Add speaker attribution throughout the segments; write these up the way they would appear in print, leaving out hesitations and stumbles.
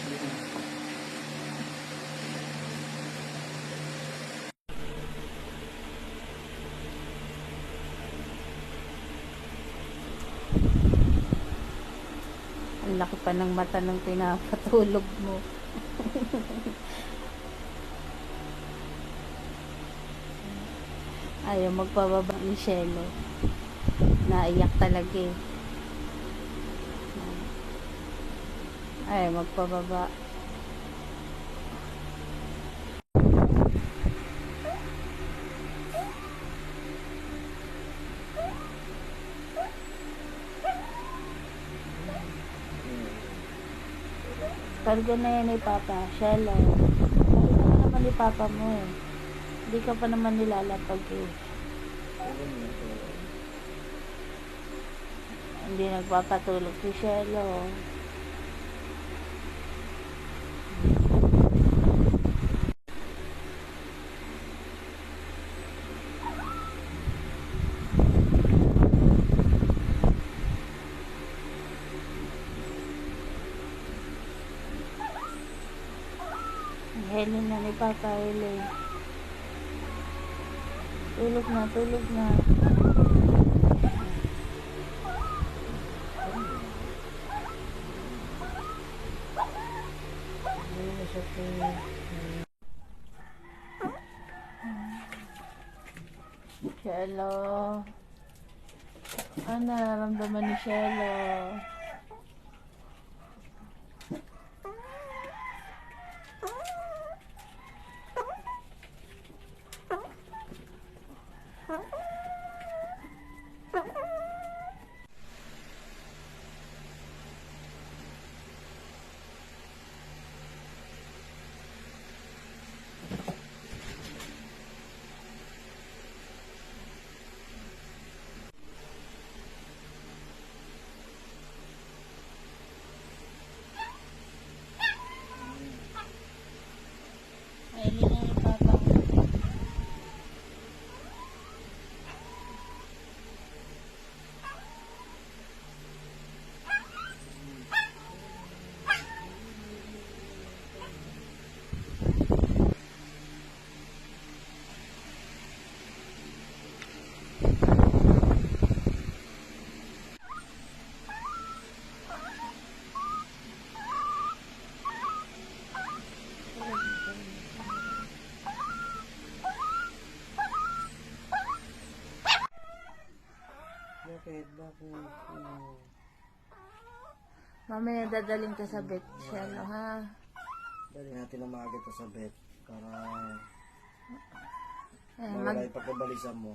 Speaker 1: Ang laki pa ng mata ng pinapatulog mo. Ayaw magpababa ni Shelo. Naiyak talaga eh. Ayaw magpababa. Karga na yan ni Papa. Shelo. Karga na naman ni Papa mo eh. Hindi ka pa naman nilalapag eh. Hindi nagpapatulog si Shelo. Helen na ni Papa, Helen. Tulog na, tulog na. Shelo. Ano nararamdaman ni Shelo? Helen na ni Papa. Mamaya dadaling ka sa vet, Shelo, ha?
Speaker 2: Dali natin na maaga ito sa vet para
Speaker 1: Ayan,
Speaker 2: mawala yung pagkabalisan mo.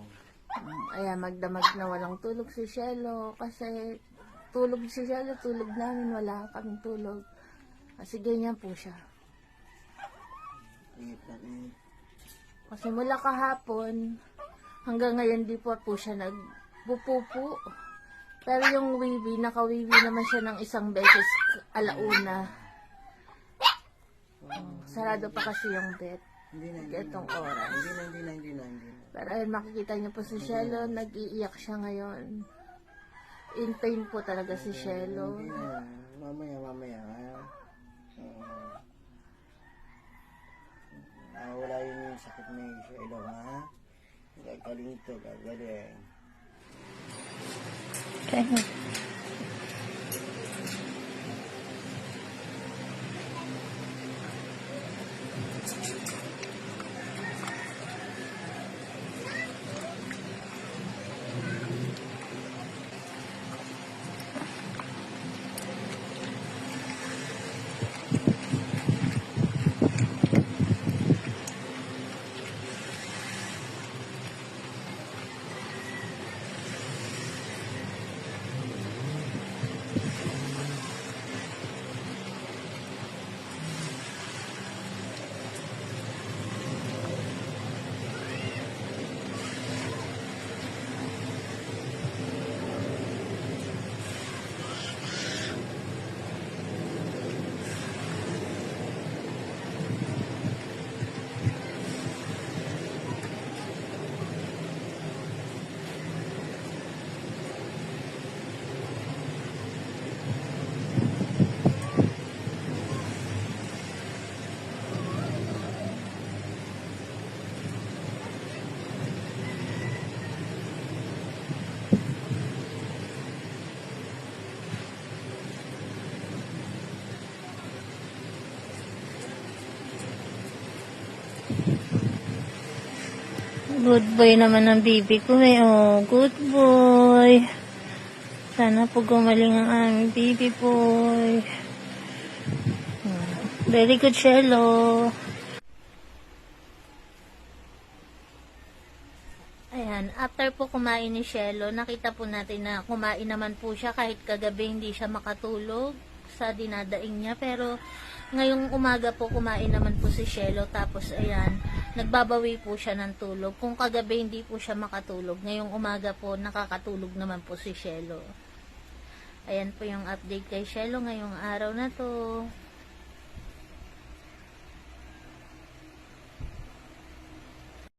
Speaker 1: ayan, magdamag na walang tulog si Shelo. Kasi tulog si Shelo, tulog namin, wala kaming tulog. Kasi ganyan po siya.
Speaker 2: Init na init.
Speaker 1: Kasi mula kahapon, hanggang ngayon di po siya nagpupupo. Pero yung wiwi, nakawiwi naman siya ng isang beses alauna. Sarado pa kasi yung vet.
Speaker 2: Hindi
Speaker 1: Itong oras.
Speaker 2: Hindi na.
Speaker 1: Pero ayun, makikita niyo po si Shelo, nag-iiyak siya ngayon. In pain po talaga si Shelo.
Speaker 2: Hindi na. Mamaya. Wala yung sakit na yung Shelo, ha? Gagaling ito, gagaling.
Speaker 1: Okay. Good boy naman ang bibi ko eh. Oh, good boy. Sana po gumaling ang aming baby boy. Very good, Shelo. Ayan, after po kumain ni Shelo, nakita po natin na kumain naman po siya kahit kagabi hindi siya makatulog sa dinadaing niya. Pero ngayong umaga po kumain naman po si Shelo, tapos ayan, nagbabawi po siya ng tulog. Kung kagabi hindi po siya makatulog, ngayong umaga po nakakatulog naman po si Shelo. Ayan po yung update kay Shelo ngayong araw na to.